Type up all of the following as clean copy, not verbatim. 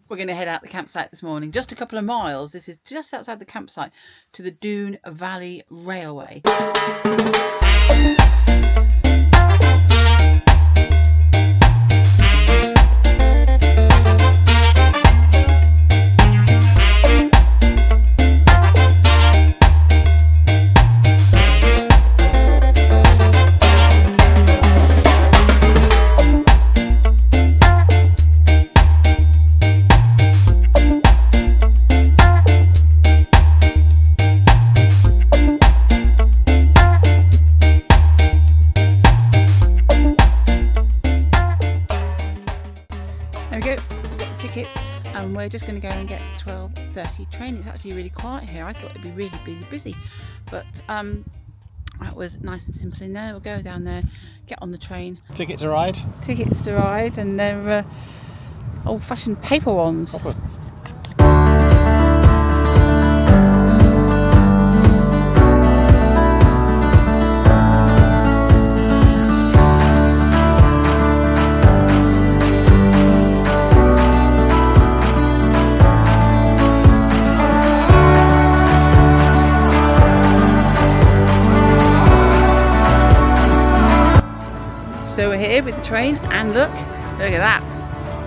We're going to head out the campsite this morning, just a couple of miles. This is just outside the campsite to the Doon Valley Railway. There we go, we've got the tickets and we're just going to go and get 12:30 train. It's actually really quiet here. I thought it'd be really busy, but that was nice and simple in there. We'll go down there, get on the train. Ticket to ride? Tickets to ride, and they're old-fashioned paper ones. So we're here with the train, and look at that.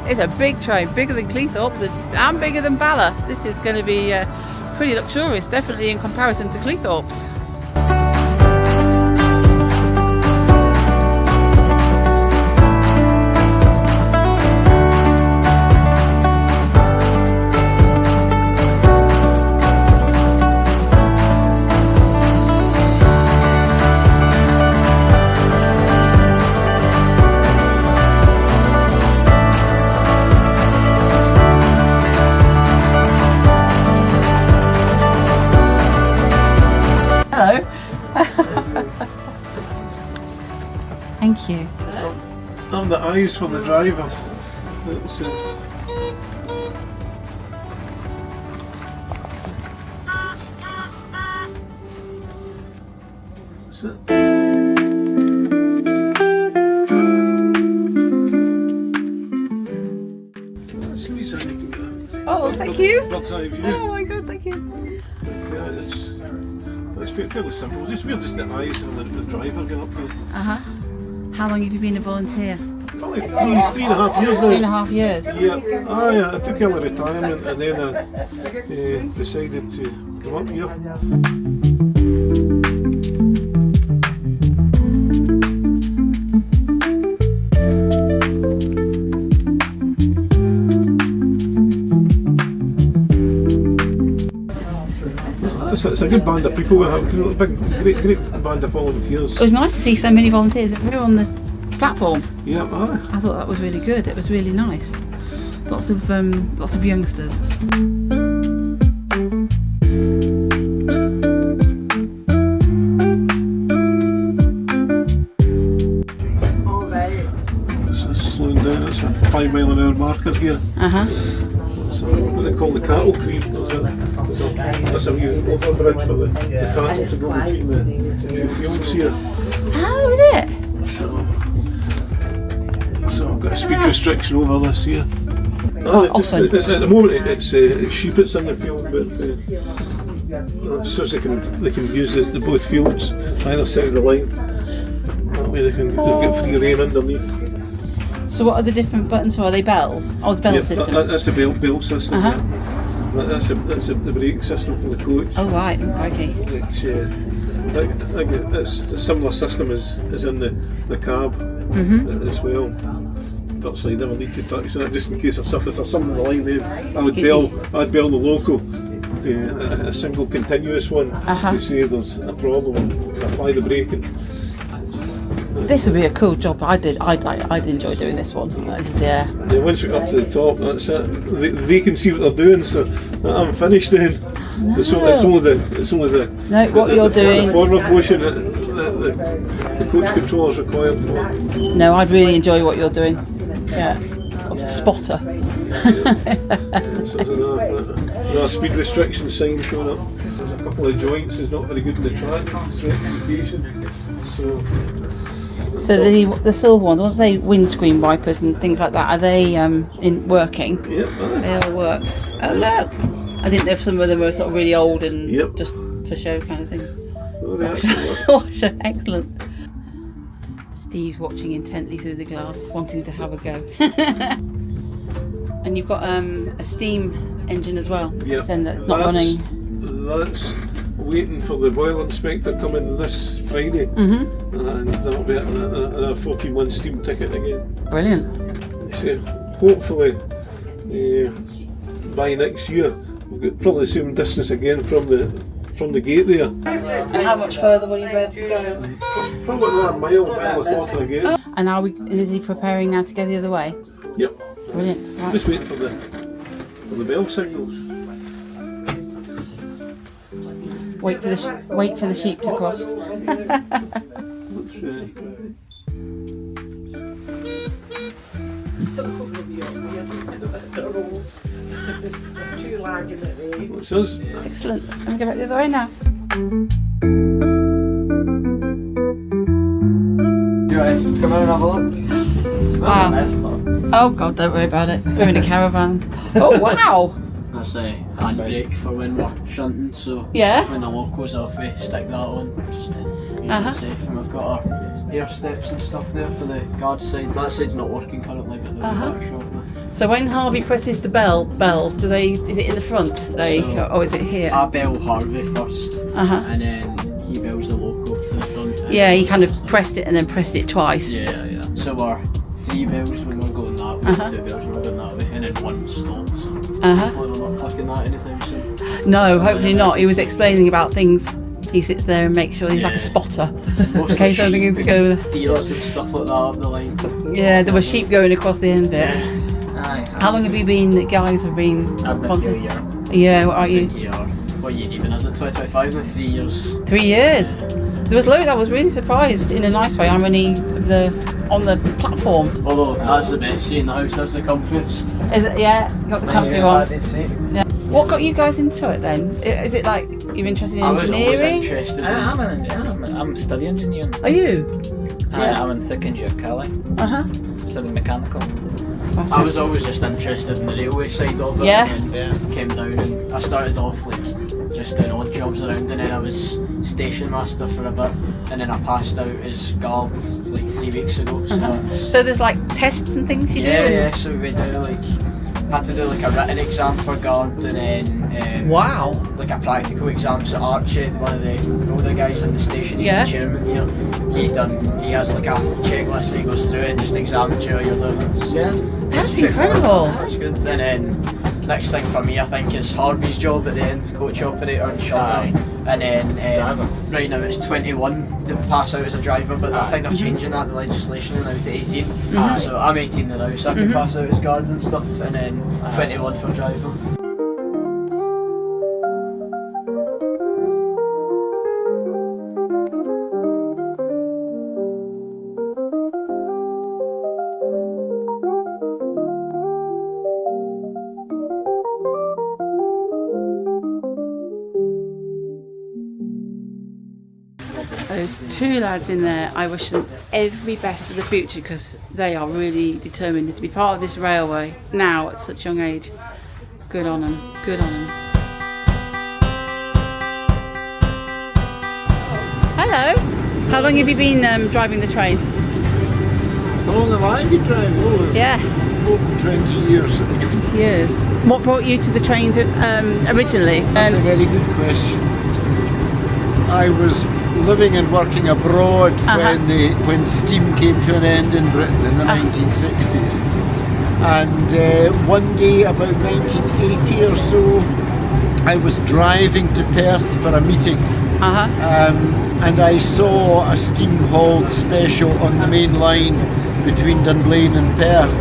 It's a big train, bigger than Cleethorpes and bigger than Bala. This is going to be pretty luxurious, definitely in comparison to Cleethorpes. Hello. Thank you. I'm the eyes for the drivers. That's Oh, thank you. Bird's eye view. Oh my god, thank you. Yeah, it's fairly simple. We're just the eyes and the driver going up there. How long have you been a volunteer? It's only 3.5 years now. 3.5 years. Yeah. I took early retirement and then I decided to come up here. It's a good band of people. We have a great band of volunteers. It was nice to see so many volunteers. We were on the platform. Yeah, I thought that was really good. It was really nice. Lots of youngsters. It's slowing down. It's a 5 mile an hour marker here. So what they call the cattle creep. That's a wee overbridge for the cattle to go between the two fields here. How is it? So I've got a speed restriction over this here. Often. At the moment it's sheep that's in the field, but so they can use the both fields either side of the line. That way they've got free rein underneath. So what are the different buttons for? Are they bells? Oh, the bell system. That's the bell system. Yeah. That's the brake system for the coach. Oh right, okay. Which it's a similar system as in the cab as well. Virtually never need to touch that, just in case if there's something on the line there. I'd bell the loco, a single continuous one, to say there's a problem and apply the braking. This would be a cool job. I'd enjoy doing this one. Yeah, once we get up to the top, that's it. They can see what they're doing, so I'm finished then. No. It's only the what you're doing. The forward motion that the coach control is required for. No, I'd really enjoy what you're doing. Yeah, of spotter. So there's another speed restriction signs going up. There's a couple of joints. It's not very good in the track. It's rectification. So So the silver ones, once they windscreen wipers and things like that, are they in working? Yep. They all work. Oh look! I didn't know if some of them were sort of really old and Yep. just for show kind of thing. Oh, they actually work. Washer, excellent. Steve's watching intently through the glass, wanting to have a go. And you've got a steam engine as well. Yep. Saying that it's not running. That's waiting for the boiler inspector coming this Friday, and that'll be a 41 steam ticket again. Brilliant. So hopefully by next year we've got probably the same distance again from the gate there. And how much further will you be able to go? Probably another mile and a quarter again. And is he preparing now to go the other way? Yep. Brilliant. Right. Just waiting for the bell signals. Wait for the sheep to cross. What's this? Excellent. Let me go back the other way now. Do you want to come in and have a look? Wow. Oh god, don't worry about it. We're in a caravan. Oh wow. That's a handbrake for when we're shunting, so Yeah. when the Locos off, we stick that on just to be safe. And we've got our air steps and stuff there for the guard side. That side's not working currently, but the back shortly. So when Harvey presses the bells, is it in the front? Or is it here? I bell Harvey first, Uh-huh. and then he bells the Loco to the front. Yeah, he kind of pressed it and then pressed it twice. Yeah. So we're 3 bells when we're going that way, 2 bells when we're going that way, and then 1 stop. So hopefully we're not clicking that anytime soon. No, hopefully not. He was explaining about things. He sits there and makes sure he's like a spotter in case something is to go. Deers and stuff like that up the line. Yeah, there were sheep going across the end there. Aye. How long have you been? Guys have been. I've been here a year. Yeah, what are you? What year even is it? 2025 now, 3 years. 3 years. There was loads. I was really surprised in a nice way how many of the on the platform. Although that's the best seat in the house, that's the comfiest. Is it? Yeah, you got the comfy one. Yeah. What got you guys into it then? Is it like you're interested in engineering? I was always interested in I'm studying engineering. Are you? I'm in second year of Cali. Studying mechanical. I was always just interested in the railway side of it. Yeah. And came down and I started off like just doing odd jobs around, and then I was station master for a bit, and then I passed out as guard like 3 weeks ago. So there's like tests and things you do? Yeah, so we do had to do like a written exam for guard, and then wow, like a practical exam. So Archie, one of the older guys in the station, he's the chairman here. He has like a checklist that he goes through and just examines you how you're doing. Yeah, that's incredible. That's good. And then next thing for me, I think, is Harvey's job at the end, coach operator and shuttle. And then right now it's 21 to pass out as a driver, but I think they're changing that, the legislation now to 18. So I'm 18 now, so I can pass out as guards and stuff, and then 21 for driver. Those 2 lads in there, I wish them every best for the future, because they are really determined to be part of this railway now at such a young age. Good on them, good on them. Hello, how long have you been driving the train? How long have I been driving? Over 20 years. 20 years. What brought you to the trains originally? That's a very good question. I was living and working abroad when steam came to an end in Britain in the 1960s, and one day about 1980 or so I was driving to Perth for a meeting, and I saw a steam hauled special on the main line between Dunblane and Perth,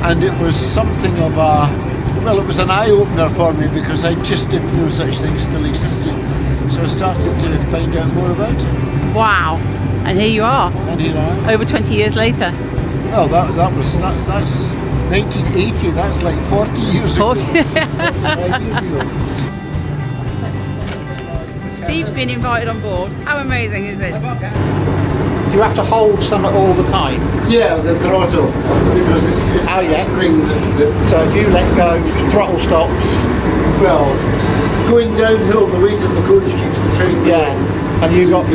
and it was something of it was an eye-opener for me, because I just didn't know such things still existed. So I started to find out more about it. Wow, and here you are. And here I am. Over 20 years later. Well, that's 1980. That's like 40 years ago. 45 years ago. Steve's been invited on board. How amazing is this? do you have to hold some all the time? Yeah, the throttle, because it's Oh, yeah. a spring that, So if you let go, throttle stops. well, going downhill, the weight of the coach keeps the train going. Yeah. And you got?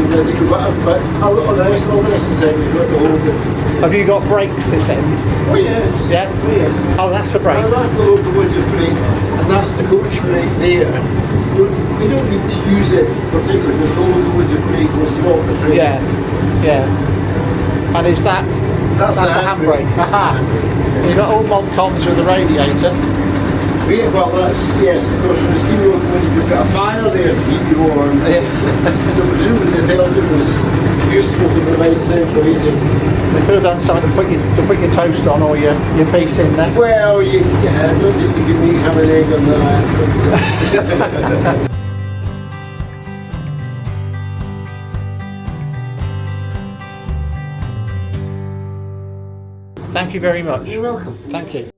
But all the rest of the time you've got to hold it. Have you got brakes this end? Oh yes. Yeah. Oh yes. Oh, that's the brakes. Well, that's the locomotive brake, and that's the coach brake there. We don't need to use it particularly because the locomotive brake will stop the train. Yeah. Yeah. And is that? That's the handbrake. Aha. You got all mod cons with the radiator. Yeah, well, that's, yes, of course, in the steam locomotive you've got a fire there to keep you warm. So presumably they felt it was useful to provide central heating. They could have done something to put your toast on or your piece in there. Well, yeah, I don't think you can make ham and egg on that. Thank you very much. You're welcome. Thank you.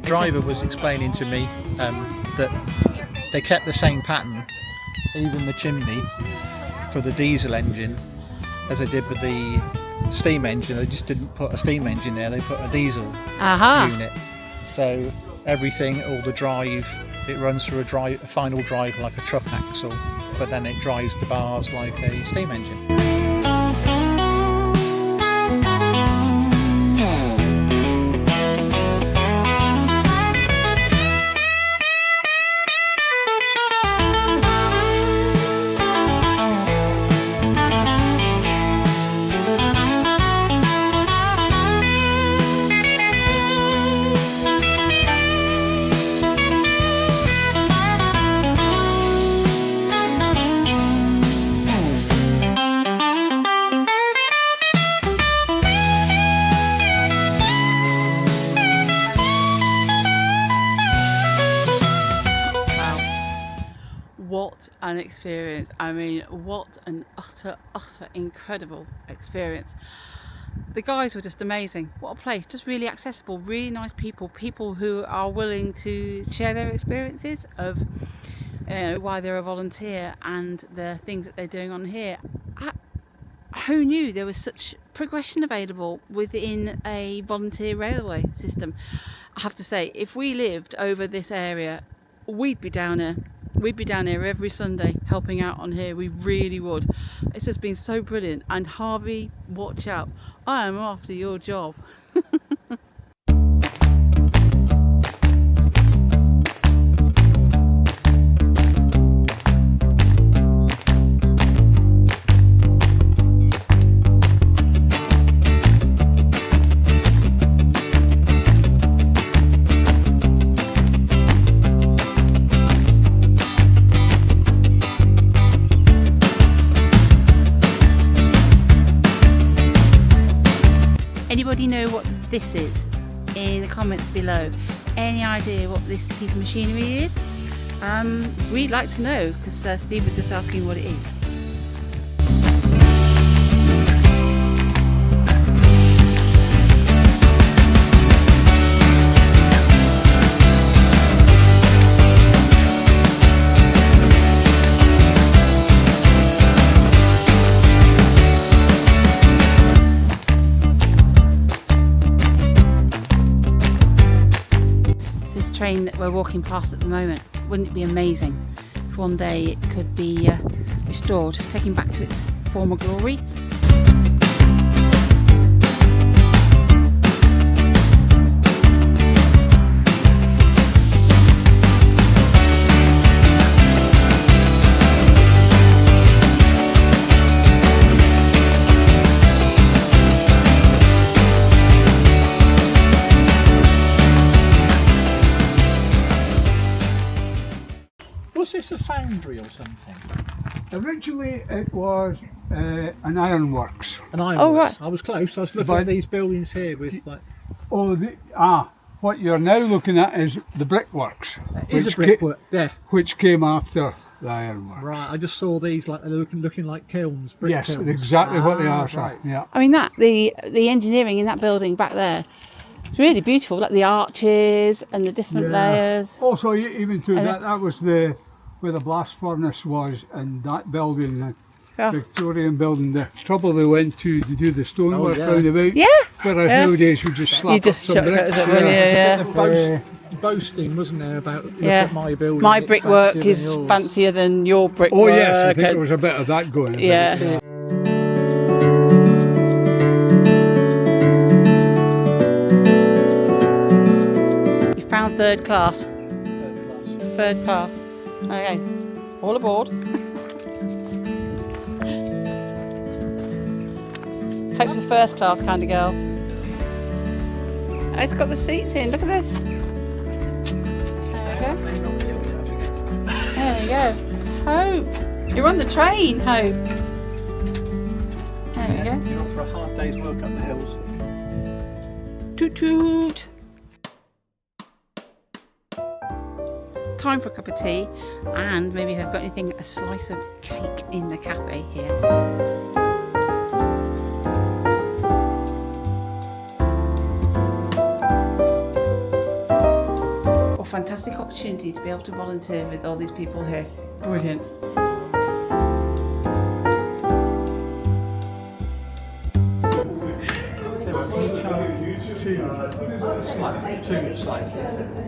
Driver was explaining to me that they kept the same pattern, even the chimney, for the diesel engine as they did with the steam engine. They just didn't put a steam engine there, they put a diesel unit. So everything, all the drive, it runs through a final drive like a truck axle, but then it drives the bars like a steam engine. What an experience. I mean, what an utter incredible experience. The guys were just amazing. What a place, just really accessible, really nice people who are willing to share their experiences of why they're a volunteer and the things that they're doing on here. Who knew there was such progression available within a volunteer railway system? I have to say, if we lived over this area, we'd be down here. We'd be down here every Sunday helping out on here. We really would. It's just been so brilliant. And Harvey, watch out. I am after your job. Anybody know what this is? In the comments below. Any idea what this piece of machinery is? We'd like to know, because Steve was just asking what it is. Train that we're walking past at the moment, wouldn't it be amazing if one day it could be restored, taken back to its former glory? Was this a foundry or something? Originally it was an ironworks. An ironworks. Oh, right. I was close. I was looking at these buildings here with like. Oh, what you're now looking at is the brickworks. Is a which brickwork there? which came after the ironworks. Right, I just saw these like they're looking like kilns, brick Yes, kilns. exactly what they are, sir. Right. Yeah. I mean, that the engineering in that building back there, it's really beautiful. Like the arches and the different layers. Also, even to And that was where the blast furnace was in that building, the Yeah. Victorian building. The trouble they went to do the stonework yeah. round about. Yeah. Whereas Yeah. nowadays we just slap You just up some chuck it bricks. as a yeah. The boasting, wasn't there, about look Yeah. at my building. My it's brickwork fancier than is yours. fancier than your brickwork. Oh yes, I think and- there was a bit of that going. Yeah. You found third class. Third class. Okay. All aboard. Hope for first class kind of girl. Oh, it's got the seats in. Look at this. There we go. There we go. Hope. You're on the train, Hope. There we go. You're off for a hard day's work up the hills. Toot toot. Time for a cup of tea, and maybe if I've got anything, a slice of cake in the cafe here. What a fantastic opportunity to be able to volunteer with all these people here. Brilliant.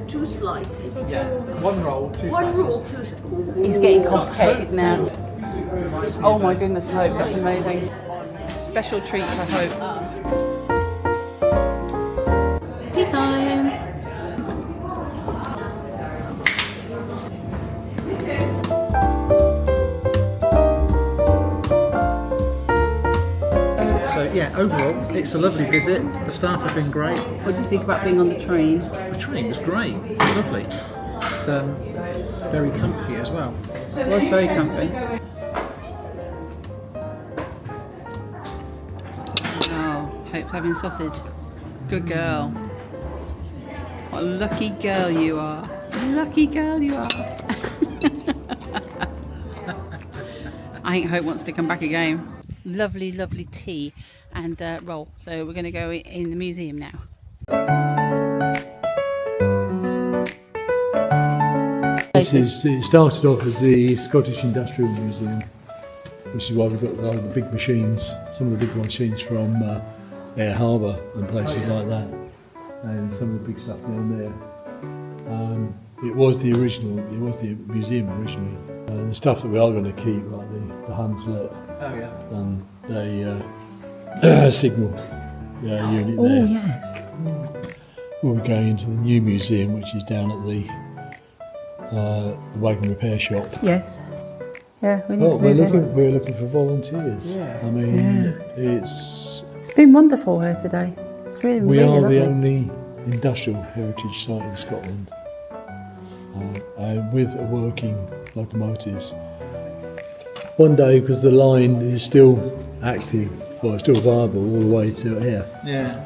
Two slices. Yeah, one roll, two One slices. roll, two. It's getting complicated now. Oh my goodness, Hope, that's amazing. A special treat for Hope. Tea time. So yeah, overall, it's a lovely visit. The staff have been great. What do you think about being on the train? The train was great. It was lovely. It's very comfy as well. It was very comfy. Oh, Hope's having sausage. Good girl. What a lucky girl you are. Lucky girl you are. I think Hope wants to come back again. Lovely, lovely tea and roll. So we're going to go in the museum now. It started off as the Scottish Industrial Museum, which is why we've got the big machines, some of the big machines from Air Harbour and places like that, and some of the big stuff down there. It was the museum originally. The stuff that we are going to keep, like the Hunslet Oh yeah. and the signal unit there. Oh, yes. We'll be going into the new museum, which is down at the wagon repair shop. Yes. Yeah, we need Oh, to we're move in. looking for volunteers. Yeah. I mean, it's It's been wonderful here today. It's really, we really are lovely. the only industrial heritage site in Scotland with a working locomotives. One day, because the line is still active, well, it's still viable all the way to here. Yeah.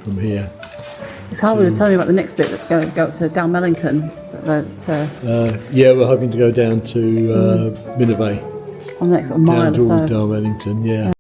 From here, It's Harvey was telling me about the next bit that's going to go up to Dalmellington. yeah, we're hoping to go down to Minervay, On the next sort of down mile or to so. Dalmellington. Yeah.